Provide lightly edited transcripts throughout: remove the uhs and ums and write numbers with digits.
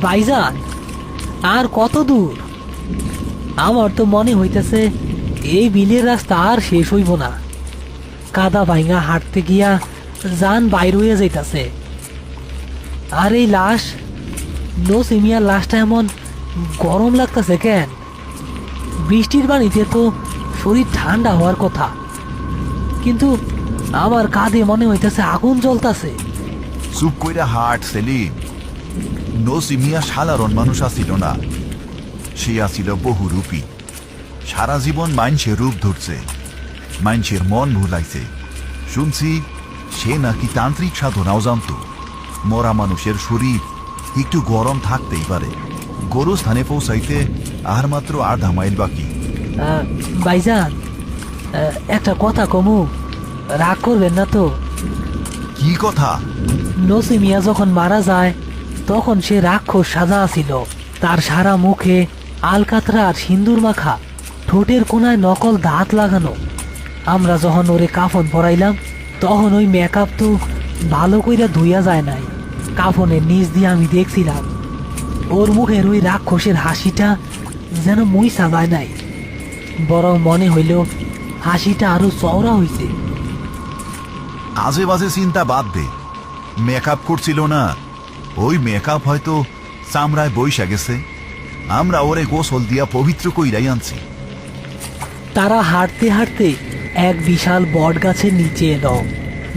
ভাইজান, আর কত দূর? আমার তো মনে হইতেছে এই বিলের রাস্তা আর শেষ হইব না। কাদা ভাঙা হাঁটতে গিয়া জান বাইর হইয়া যাইতাছে। আর এই লাশ, নসিমিয়ার লাশটা এমন গরম লাগতেছে কেন? বৃষ্টির পানিতে তো শরীর ঠান্ডা হওয়ার কথা, কিন্তু আমার কাঁধে মনে হইতেছে আগুন জ্বলতাছে। চুপ কইরা হাট সেলিম। নসিমিয়া সাধারণ মানুষ আসিল না, সে আসিল বহুরূপী। সারা জীবন মাইনসের রূপ ধরছে, মাইনসের মন ভুলাইছে। শুনছি সে নাকি তান্ত্রিক সাধনাও জানত। মরা মানুষের শরীর একটু গরম থাকতেই পারে। গোরস্থানে পৌঁছাইতে আর মাত্র 8 মাইল বাকি। ভাইজান, একটা কথা কমু, রাগ করবেন না তো? কি কথা? নসিমিয়া যখন মারা যায় তখন সে রাক্ষস সাজা ছিল। তার সারা মুখে আলকাতরা আর সিন্দুর মাখা, ঠোঁটের কোনায় নকল দাঁত লাগানো। আমরা যখন ওরে কাফন পরাইলাম তখন ওই মেকআপ তো ভালো কইরা ধুইয়া যায় নাই। কাফনের নিচ দিয়ে আমি দেখছিলাম ওর মুখের ওই রাক্ষসের হাসিটা যেন মুইসা যায় নাই, বরং মনে হইল হাসিটা আরো চওড়া হইছে। আজে বাজে চিন্তা বাদ দে। মেকআপ করছিল না, ওই মেকআপ হয়তো চামড়ায় বইসা গেছে। আমরা ওরে গোসল দিয়া পবিত্র কইরাই আনছি। তারা হাঁটতে হাঁটতে এক বিশাল বট গাছের নিচে এলো।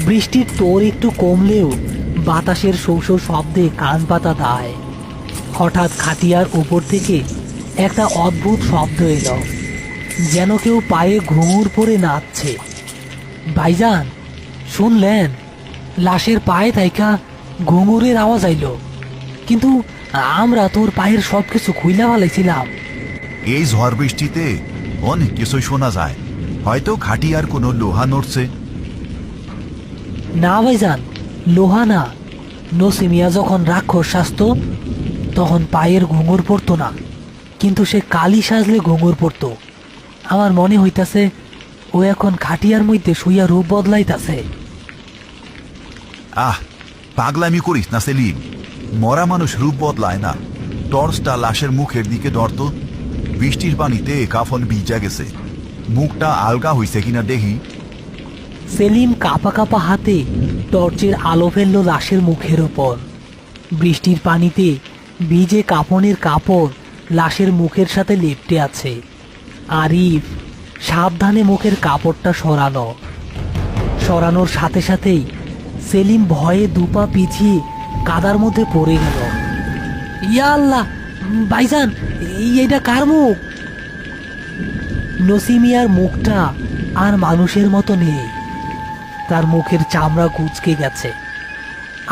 বৃষ্টির তোর একটু কমলেও বাতাসের শৌ শৌ শব্দে কান পাতা দায়। হঠাৎ খাটিয়ার উপর থেকে একটা অদ্ভুত শব্দ এলো, যেন কেউ পায়ে ঘুঙুর পরে নাচছে। ভাইজান, শুনলেন? লাশের পায়ে থাইকা ঘুঙুরের আওয়াজ আইল, কিন্তু আমরা তোর পায়ের সবকিছু খুইলা ফেলাইছিলাম। এই ঝড় বৃষ্টিতে অনেক কিছুই শোনা যায়। হয়তো খাটিয়ার কোনো লোহা নড়ছে। না ভাইজান, লোহা না। নসিমিয়া যখন রাক্ষস সাজত তখন পায়ের ঘুঙুর পড়তো না, কিন্তু সে কালি সাজলে ঘুঙুর পড়তো। আমার মনে হইতাছে ও এখন খাটিয়ার মধ্যে শুইয়া রূপ বদলাইতাছে। আহ, পাগলামি করিস না সেলিম। মরা মানুষ রূপ বদলায় না। টর্চটা লাশের মুখের দিকে ধরত। বৃষ্টির পানিতে কাফন ভিজা গেছে। মুখটা আলগা হইছে কিনা দেখি। সেলিম কাপা কাপা হাতে টর্চের আলো ফেলল লাশের মুখের ওপর। বৃষ্টির পানিতে ভিজে কাফনের কাপড় লাশের মুখের সাথে লেপ্টে আছে। আরিফ সাবধানে মুখের কাপড়টা সরানোর সাথে সাথেই সেলিম ভয়ে দুপা পিছিয়ে কাদার মধ্যে পড়ে গেল। ইয়া আল্লাহ, ভাইজান, এইটা কার মুখ? নসিমিয়ার মুখটা আর মানুষের মতো নেই। তার মুখের চামড়া কুঁচকে গেছে,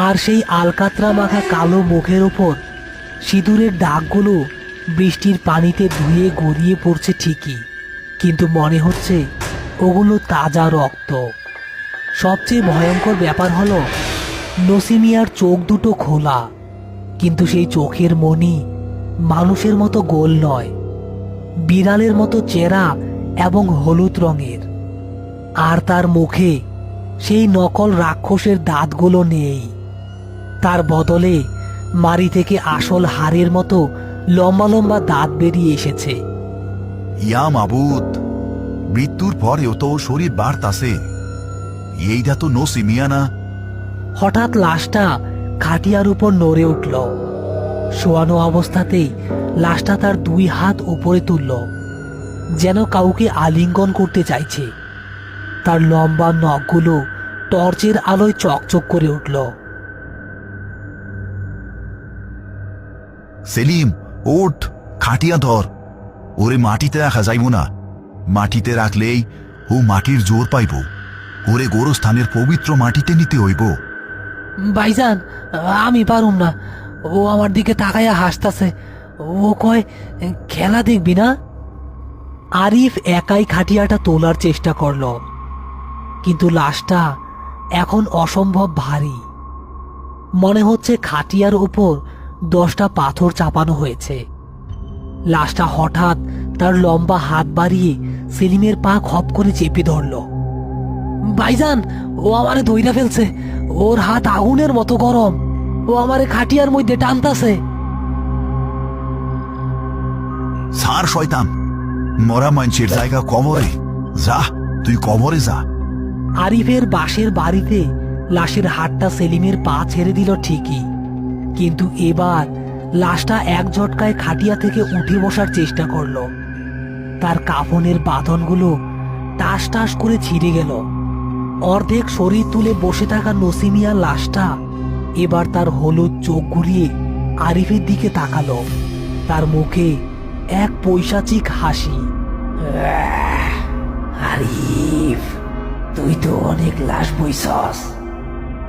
আর সেই আলকাতরা মাখা কালো মুখের ওপর সিঁদুরের দাগগুলো বৃষ্টির পানিতে ধুয়ে গড়িয়ে পড়ছে ঠিকই, কিন্তু মনে হচ্ছে ওগুলো তাজা রক্ত। সবচেয়ে ভয়ঙ্কর ব্যাপার হলো নসিমিয়ার চোখ দুটো খোলা, কিন্তু সেই চোখের মণি মানুষের মতো গোল নয়, বিড়ালের মতো চেরা এবং হলুদ রঙের। আর তার মুখে সেই নকল রাক্ষসের দাঁতগুলো নেই। তার বদলে মাড়ি থেকে আসল হাড়ের মতো লম্বা লম্বা দাঁত বেরিয়ে এসেছে। ইয়া মাবুদ, মৃত্যুর পরেও তো শরীর বাড়তাছে। এইটা তো নসিমিয়া না। হঠাৎ লাশটা খাটিয়ার উপর নড়ে উঠল। শোয়ানো অবস্থাতেই লাশটা তার 2 হাত উপরে তুলল, যেন কাউকে আলিঙ্গন করতে চাইছে। তার লম্বা নখগুলো টর্চের আলোয় চকচক করে উঠল। সেলিম, ওঠ, খাটিয়া ধর। ওরে মাটিতে রাখা যাইব না। মাটিতে রাখলেই ও মাটির জোর পাইব। ওরে গোরস্থানের পবিত্র মাটিতে নিতে হইব। ভাইজান, আমি পারুম না। ও আমার দিকে তাকাইয়া হাসতাছে। ও কয়, খেলা দেখবি না? আরিফ একাই খাটিয়াটা তোলার চেষ্টা করল, কিন্তু লাশটা এখন অসম্ভব ভারী। মনে হচ্ছে খাটিয়ার উপর 10টা পাথর চাপানো হয়েছে। লাশটা হঠাৎ তার লম্বা হাত বাড়িয়ে সেলিমের পা খপ করে চেপে ধরল। ভাইজান, ও আমারে ধইরা ফেলছে। ওর হাত আগুনের মতো গরম। ও আমারে খাটিয়ার মধ্যে টানতাছে। সার শয়তান, মরা মানুষের জায়গা কবরে। যা, তুই কবরে যা। আরিফের বাঁশের বাড়িতে লাশের হাতটা সেলিমের পা ছেড়ে দিল ঠিকই, কিন্তু এবার লাশটা এক ঝটকায় খাটিয়া থেকে উঠে বসার চেষ্টা করলো। তার কাফনের বাঁধনগুলো টাস টাস করে ছিঁড়ে গেল। অর্ধেক শরীর তুলে বসে থাকা নসিমিয়া লাশটা এবার তার হলুদ চোখ ঘুরিয়ে আরিফের দিকে তাকালো। তার মুখে এক পৈশাচিক হাসি। আরিফ, তুই তো অনেক লাশ বইছস,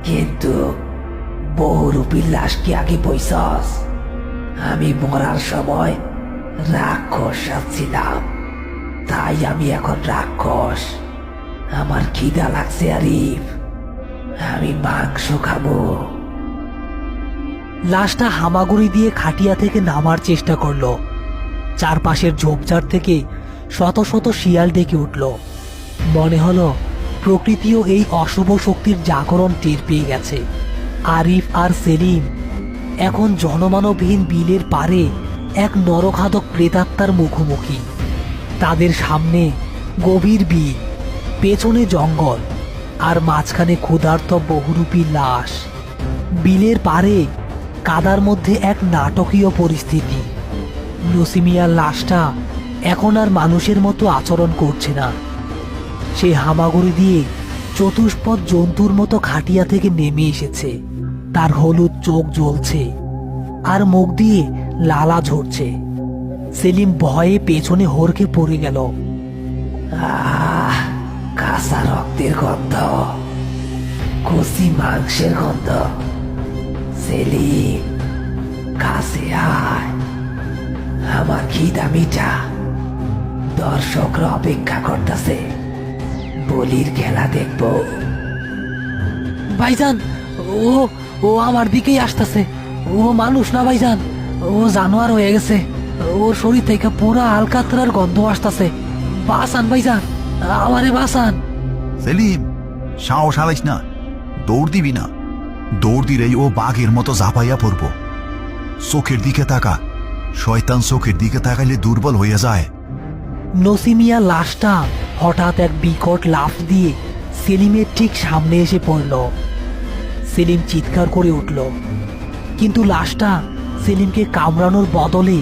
কিন্তু বহুরূপীর লাশ কি আগে বইছস? আমি মরার সময় রাক্ষস সাজছিলাম, তাই আমি এখন রাক্ষস। আমার খিদা লাগছে আরিফ, আমি মাংস খাবো। লাশটা হামাগুড়ি দিয়ে খাটিয়া থেকে নামার চেষ্টা করলো। চারপাশের ঝোপঝাড় থেকে শত শত শিয়াল ডেকে উঠল। মনে হলো প্রকৃতিও এই অশুভ শক্তির জাগরণ টের পেয়ে গেছে। আরিফ আর সেলিম এখন জনমানবহীন বিলের পারে এক নরখাদক প্রেতাত্মার মুখোমুখি। তাদের সামনে গভীর বিল, পেছনে জঙ্গল, আর মাঝখানে ক্ষুধার্ত বহুরূপী লাশ। বিলের পারে কাদার মধ্যে এক নাটকীয় পরিস্থিতি। নসিমিয়ার লাশটা এখন আর মানুষের মতো আচরণ করছে না। সে হামাগুড়ি দিয়ে চতুষ্পদ জন্তুর মতো খাটিয়া থেকে নেমে এসেছে। তার হলুদ চোখ জ্বলছে আর মুখ দিয়ে লালা ঝরছে। সেলিম ভয়ে পেছনে হড়কে পড়ে গেল। কাঁচা রক্তের গন্ধ, কচি মাংসের গন্ধ। সেলিম, কাছে আয়, আমার খিদা মিটা। দর্শকরা অপেক্ষা করতেছে, বলির খেলা দেখবো। ভাইজান, ও ও আমার দিকেই আসতেছে। ও মানুষ না ভাইজান, ও জানোয়ার হয়ে গেছে। ওর শরীর থেকে পুরা আলকাতরার গন্ধ আসতেছে। বাঁচান ভাইজান, আমারে বাঁচান। সেলিম, সাহস হারাইস না, দৌড় দিবি না। দৌড় দিলেই ও বাঘের মতো ঝাঁপাইয়া পড়ব। চোখের দিকে তাকা, শয়তান চোখের দিকে তাকাইলে দুর্বল হয়ে যায়। নসিমিয়া লাশটা হঠাৎ এক বিকট লাফ দিয়ে সেলিমের ঠিক সামনে এসে পড়ল। সেলিম চিৎকার করে উঠল, কিন্তু লাশটা সেলিমকে কামড়ানোর বদলে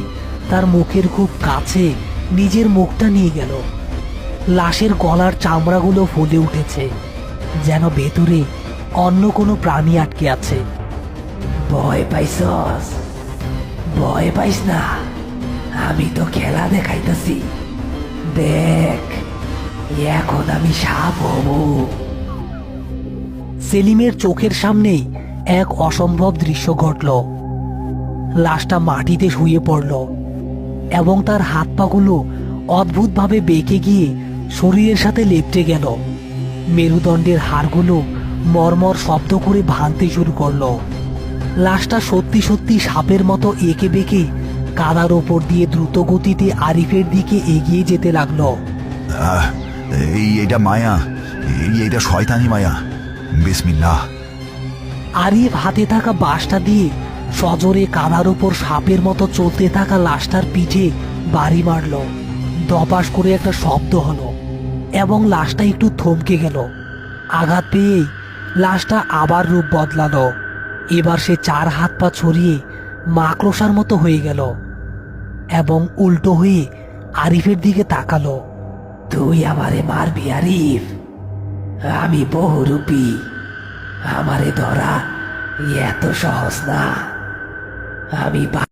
তার মুখের খুব কাছে নিজের মুখটা নিয়ে গেল। লাশের গলার চামড়াগুলো ফুলে উঠেছে, যেন ভেতরে অন্য কোনো প্রাণী আটকে আছে। ভয় পাইছস? ভয় পাইস না, আমি তো খেলা দেখাইতেছি। দেখ, এখন আমি সাপ হব। সেলিমের চোখের সামনেই এক অসম্ভব দৃশ্য ঘটল। লাশটা মাটিতে শুয়ে পড়ল এবং তার হাত পাগুলো অদ্ভুতভাবে বেঁকে গিয়ে শরীরের সাথে লেপ্টে গেল। মেরুদণ্ডের হাড়গুলো মরমর শব্দ করে ভাঙতে শুরু করলো। লাশটা সত্যি সত্যি সাপের মতো এঁকে বেঁকে কাদার ওপর দিয়ে দ্রুত গতিতে আরিফের দিকে এগিয়ে যেতে লাগলো। এইটা মায়া, এইটা শয়তানি মায়া। বিসমিল্লাহ। আরিফ হাতে থাকা বাঁশটা দিয়ে সজোরে কাদার উপর সাপের মতো চলতে থাকা লাশটার পিঠে বাড়ি মারল। দপাস করে একটা শব্দ হলো এবং লাশটা একটু থমকে গেল। আঘাত পেয়েই লাশটা আবার রূপ বদলালো। এবার সে চার হাত পা ছড়িয়ে মাকড়সার মতো হয়ে গেল এবং উল্টো হয়ে আরিফের দিকে তাকালো। তুই আমারে মারবি আরিফ? আমি বহুরূপী, আমারে ধরা এত সহজ না। আমি